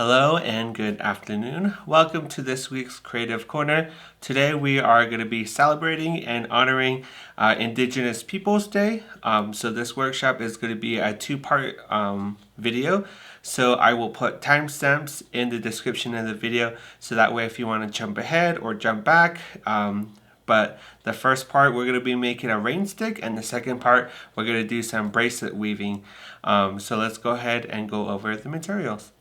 Hello and good afternoon. Welcome to this week's Creative Corner. Today we are going to be celebrating and honoring Indigenous Peoples Day. So this workshop is going to be a two-part video. So I will put timestamps in the description of the video so that way if you want to jump ahead or jump back. But the first part we're going to be making a rainstick, and the second part we're going to do some bracelet weaving. So let's go ahead and go over the materials.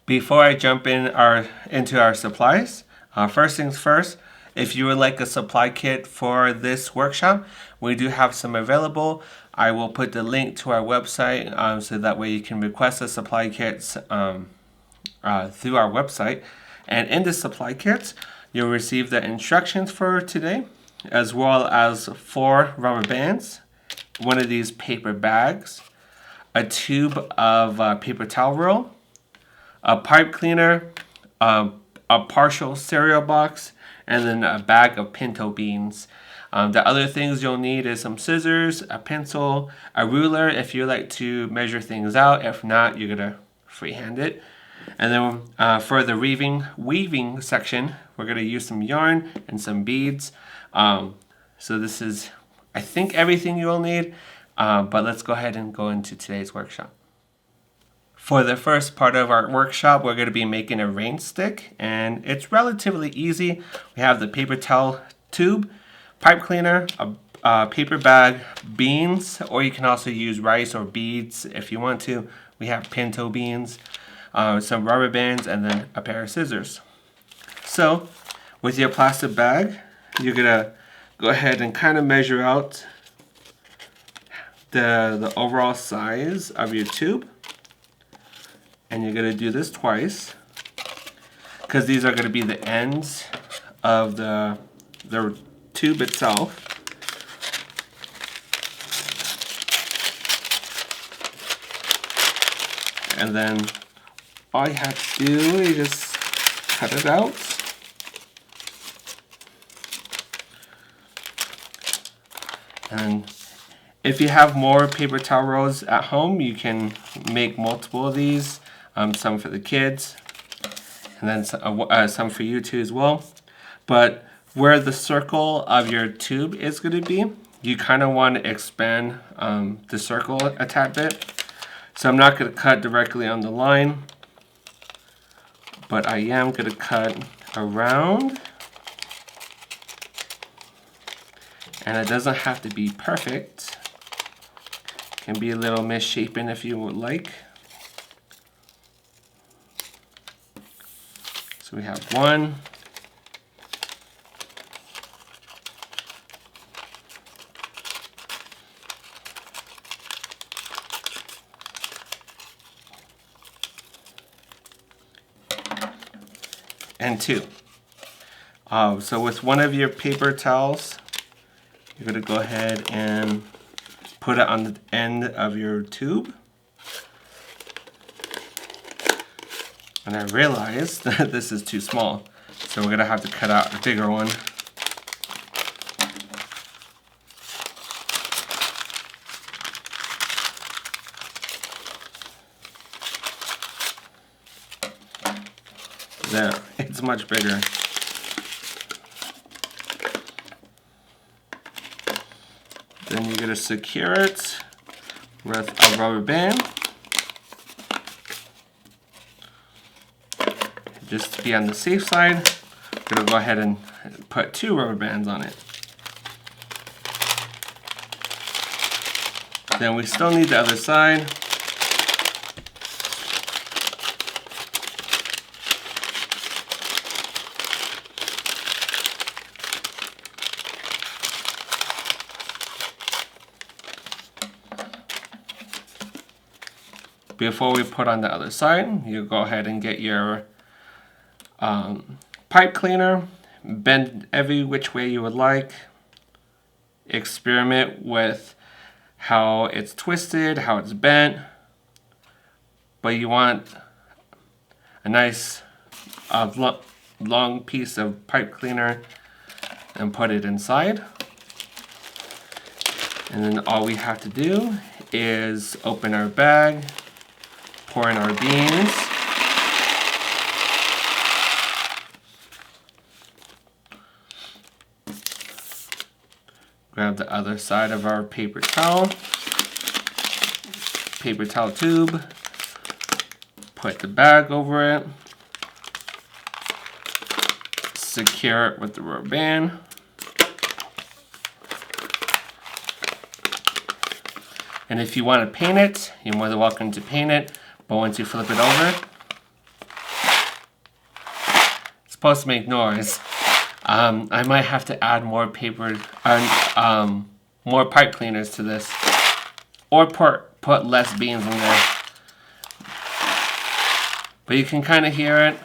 Before I jump into our supplies, first things first, if you would like a supply kit for this workshop, we do have some available. I will put the link to our website so that way you can request the supply kits through our website. And in the supply kits, you'll receive the instructions for today, as well as 4 rubber bands, one of these paper bags, a tube of paper towel roll, a pipe cleaner, a partial cereal box, and then a bag of pinto beans. The other things you'll need is some scissors, a pencil, a ruler if you like to measure things out. If not, you're gonna freehand it. And then for the weaving section, we're gonna use some yarn and some beads. So this is, I think, everything you will need, but let's go ahead and go into today's workshop. For the first part of our workshop, we're going to be making a rainstick, and it's relatively easy. We have the paper towel tube, pipe cleaner, a paper bag, beans, or you can also use rice or beads if you want to. We have pinto beans, some rubber bands, and then a pair of scissors. So with your plastic bag, you're going to go ahead and kind of measure out the overall size of your tube. And you're going to do this twice, because these are going to be the ends of the tube itself. And then all you have to do is just cut it out. And if you have more paper towel rolls at home, you can make multiple of these. Some for the kids, and then some for you too as well. But where the circle of your tube is going to be, you kind of want to expand the circle a tad bit. So I'm not going to cut directly on the line, but I am going to cut around. And it doesn't have to be perfect. It can be a little misshapen if you would like. So we have 1, and 2. So with one of your paper towels, you're going to go ahead and put it on the end of your tube. And I realized that this is too small, so we're going to have to cut out a bigger one. There, it's much bigger. Then you're going to secure it with a rubber band. Just to be on the safe side, I'm going to go ahead and put 2 rubber bands on it. Then we still need the other side. Before we put on the other side, you go ahead and get your pipe cleaner, bend every which way you would like, experiment with how it's twisted, how it's bent, but you want a nice long piece of pipe cleaner and put it inside. And then all we have to do is open our bag, pour in our beans, Grab the other side of our paper towel tube, put the bag over it, secure it with the rubber band. And if you want to paint it, you're more than welcome to paint it, but once you flip it over, it's supposed to make noise. I might have to add more paper, more pipe cleaners to this, or put less beans in there. But you can kind of hear it.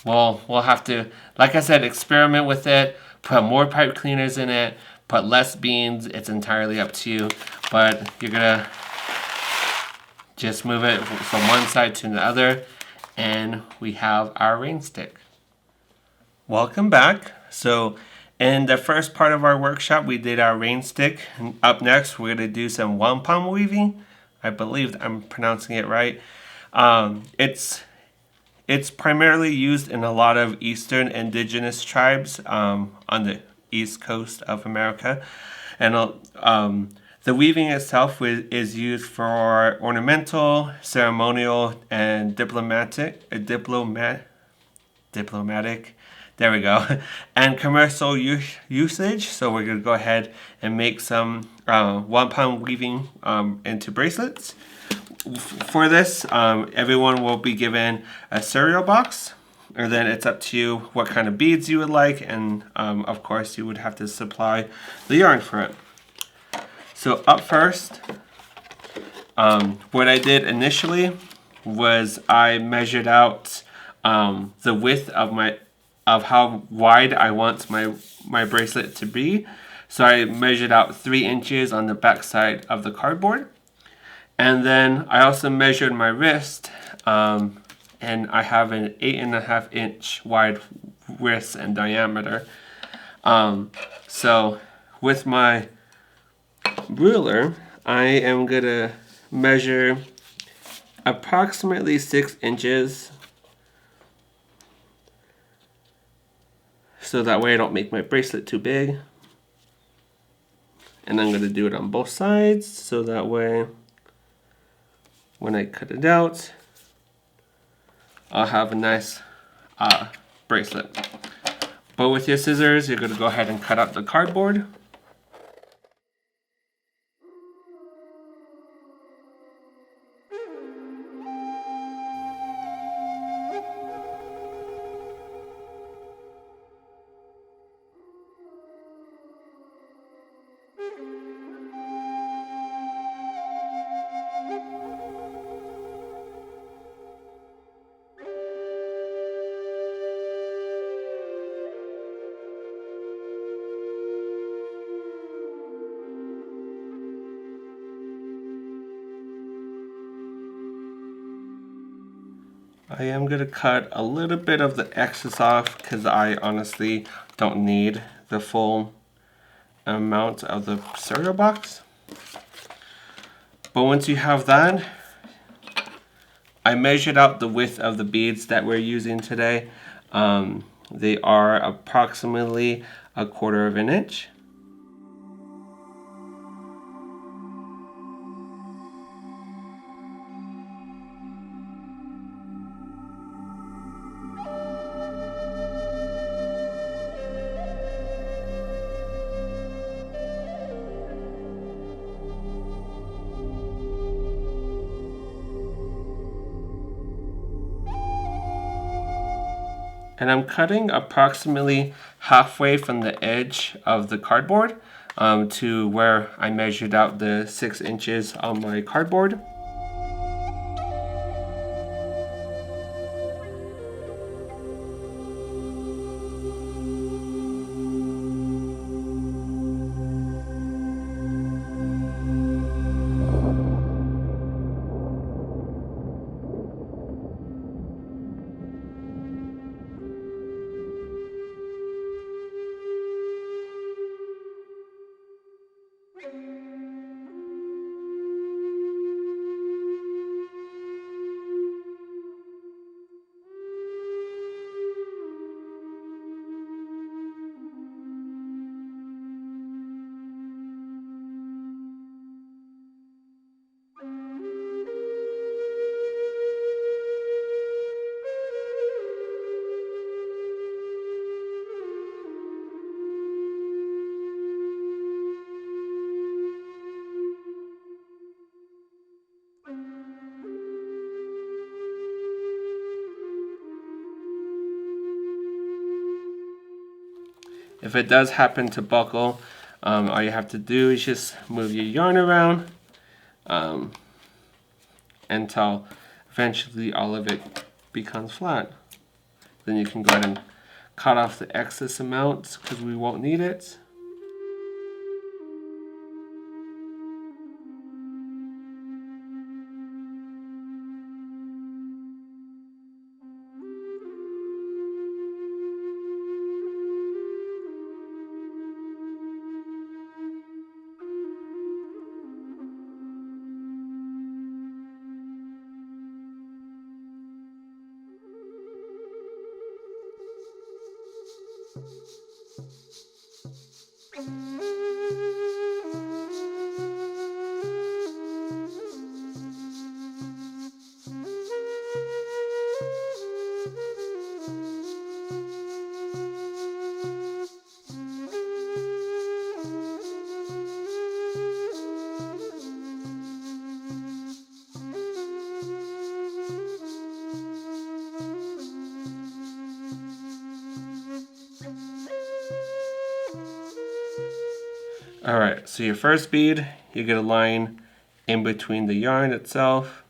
Well, we'll have to, like I said, experiment with it, put more pipe cleaners in it, put less beans. It's entirely up to you, but you're gonna just move it from one side to the other, and we have our Rainstick. Welcome back. So in the first part of our workshop, we did our Rainstick. Up next, we're going to do some Wampum Weaving. I believe I'm pronouncing it right. It's primarily used in a lot of Eastern Indigenous tribes on the East Coast of America. And the weaving itself is used for ornamental, ceremonial, and diplomatic. There we go. And commercial usage. So we're going to go ahead and make some wampum weaving into bracelets. For this, everyone will be given a cereal box, and then it's up to you what kind of beads you would like, and of course you would have to supply the yarn for it. So up first, what I did initially was I measured out the width of how wide I want my bracelet to be. So I measured out 3 inches on the back side of the cardboard. And then I also measured my wrist, and I have an 8.5 inch wide wrist and diameter. So with my ruler, I am gonna measure approximately 6 inches, so that way I don't make my bracelet too big. And I'm gonna do it on both sides, so that way when I cut it out, I'll have a nice bracelet. But with your scissors, you're gonna go ahead and cut out the cardboard. I am going to cut a little bit of the excess off because I honestly don't need the full amount of the cereal box. But once you have that, I measured out the width of the beads that we're using today. They are approximately 1/4 inch. And I'm cutting approximately halfway from the edge of the cardboard to where I measured out the 6 inches on my cardboard. If it does happen to buckle, all you have to do is just move your yarn around until eventually all of it becomes flat. Then you can go ahead and cut off the excess amounts because we won't need it. Alright, so your first bead, you're going to line in between the yarn itself,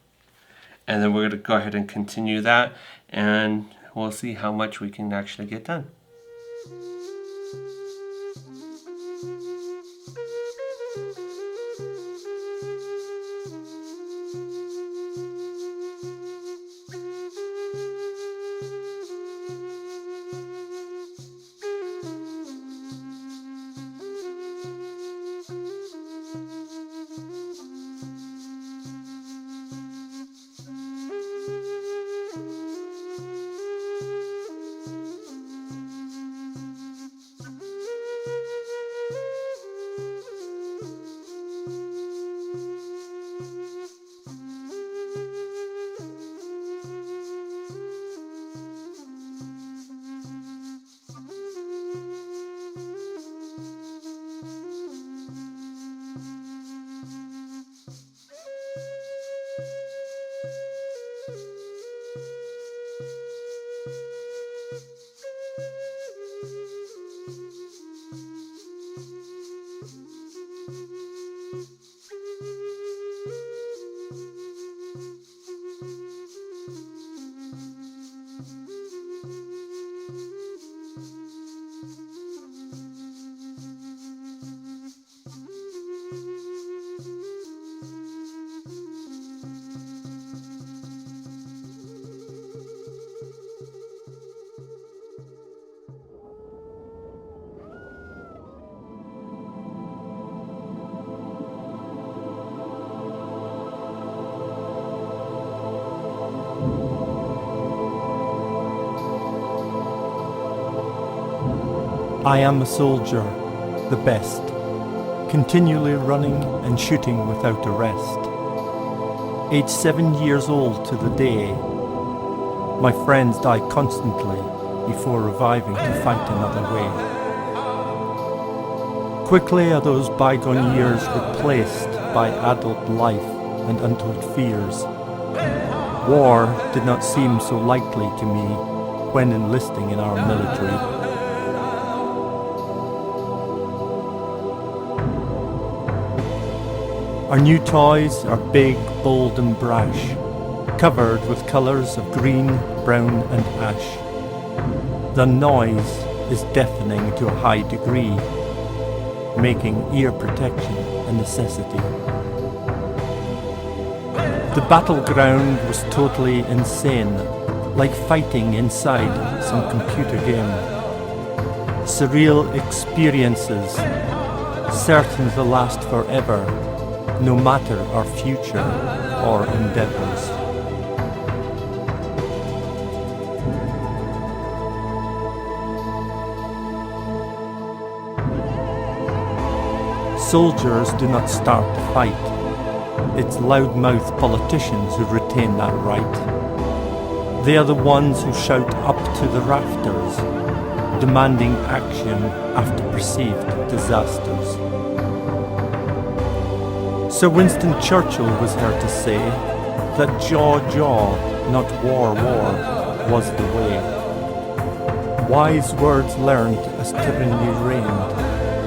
and then we're going to go ahead and continue that, and we'll see how much we can actually get done. I am a soldier, the best, continually running and shooting without a rest. Aged 7 years old to the day, my friends die constantly before reviving to fight another way. Quickly are those bygone years replaced by adult life and untold fears. War did not seem so likely to me when enlisting in our military. Our new toys are big, bold and brash, covered with colours of green, brown and ash. The noise is deafening to a high degree, making ear protection a necessity. The battleground was totally insane, like fighting inside some computer game. Surreal experiences, certain to last forever, no matter our future or endeavours. Soldiers do not start to fight. It's loudmouth politicians who retain that right. They are the ones who shout up to the rafters, demanding action after perceived disasters. Sir Winston Churchill was heard to say that jaw, not war, was the way. Wise words learned as tyranny reigned,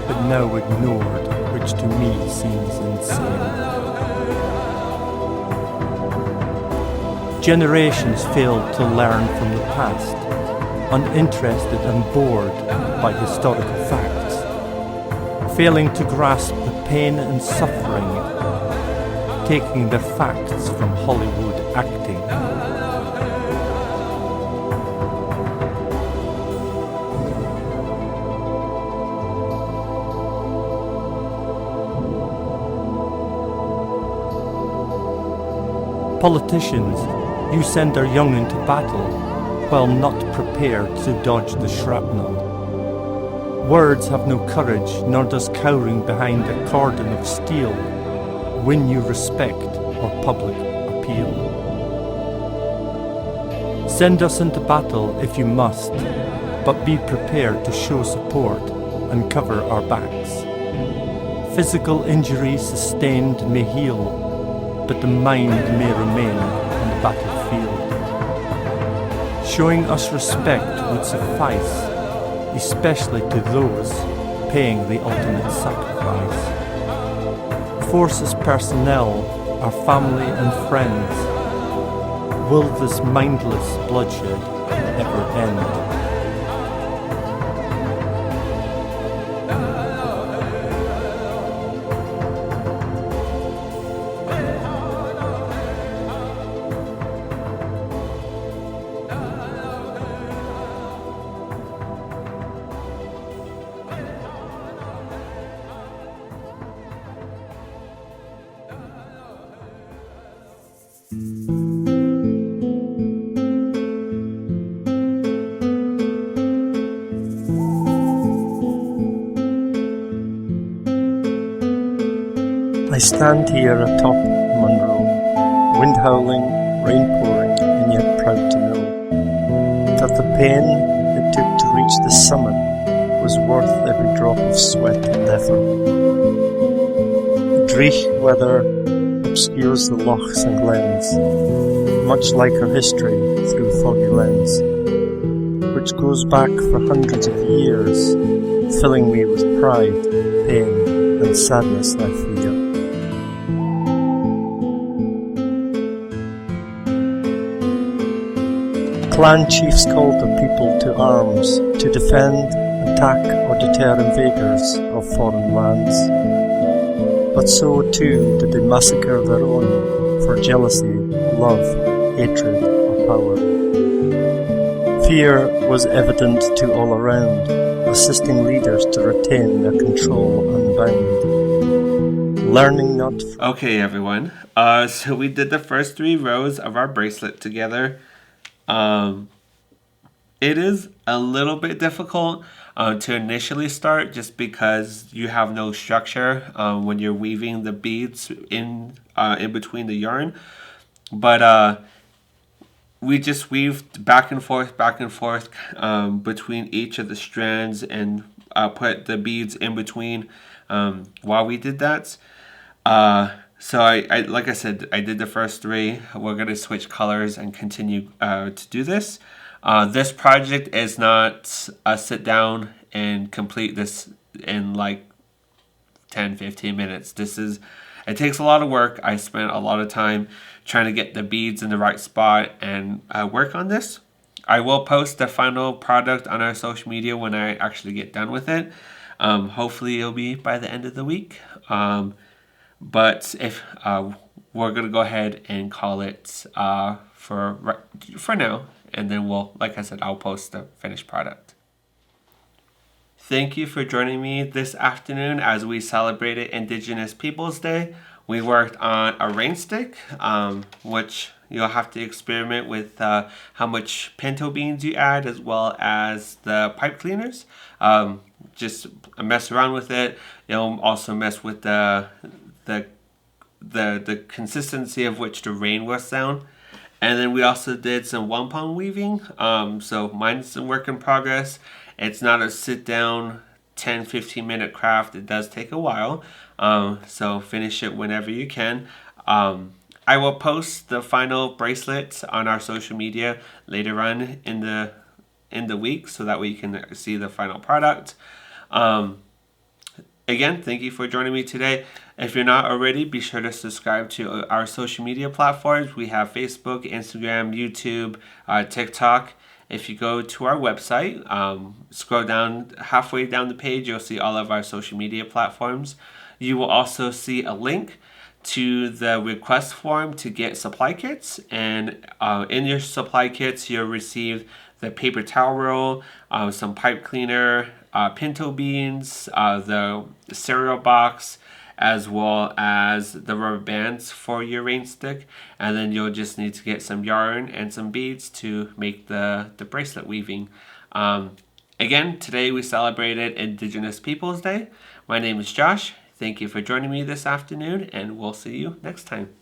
but now ignored, which to me seems insane. Generations failed to learn from the past, uninterested and bored by historical facts, failing to grasp the pain and suffering, taking their facts from Hollywood acting. Politicians, you send our young into battle, while not prepared to dodge the shrapnel. Words have no courage, nor does cowering behind a cordon of steel win you respect or public appeal. Send us into battle if you must, but be prepared to show support and cover our backs. Physical injury sustained may heal, but the mind may remain on the battlefield. Showing us respect would suffice, especially to those paying the ultimate sacrifice. Forces personnel, our family and friends, will this mindless bloodshed ever end? I stand here atop Munro, wind howling, rain pouring, and yet proud to know that the pain it took to reach the summit was worth every drop of sweat and effort. Dreich weather obscures the lochs and glens, much like our history through foggy lens, which goes back for hundreds of years, filling me with pride, pain, and sadness I fear. Clan chiefs called the people to arms to defend, attack or deter invaders of foreign lands. But so too did they massacre their own for jealousy, love, hatred or power. Fear was evident to all around, assisting leaders to retain their control unbound. Learning not... Okay, everyone. So we did the first 3 rows of our bracelet together. It is a little bit difficult to initially start just because you have no structure when you're weaving the beads in between the yarn. But we just weaved back and forth between each of the strands and put the beads in between while we did that. So I like I said, I did the first 3. We're going to switch colors and continue to do this. This project is not a sit down and complete this in like 10-15 minutes. It takes a lot of work. I spent a lot of time trying to get the beads in the right spot and work on this. I will post the final product on our social media when I actually get done with it. Hopefully it'll be by the end of the week. But if we're gonna go ahead and call it for now, and then like I said, I'll post the finished product. Thank you for joining me this afternoon as we celebrated Indigenous Peoples Day. We worked on a rainstick, which you'll have to experiment with how much pinto beans you add, as well as the pipe cleaners. Just mess around with it. You'll also mess with the consistency of which the rain will sound. And then we also did some wampum weaving. So mine's a work in progress. It's not a sit down 10-15 minute craft. It does take a while. So finish it whenever you can. I will post the final bracelets on our social media later on in the in the week so that we can see the final product. Again, thank you for joining me today. If you're not already, be sure to subscribe to our social media platforms. We have Facebook, Instagram, YouTube, TikTok. If you go to our website, scroll down halfway down the page, you'll see all of our social media platforms. You will also see a link to the request form to get supply kits, and in your supply kits you'll receive the paper towel roll, some pipe cleaner, pinto beans, the cereal box, as well as the rubber bands for your Rainstick, and then you'll just need to get some yarn and some beads to make the bracelet weaving. Again, today we celebrated Indigenous Peoples Day. My name is Josh. Thank you for joining me this afternoon, and we'll see you next time.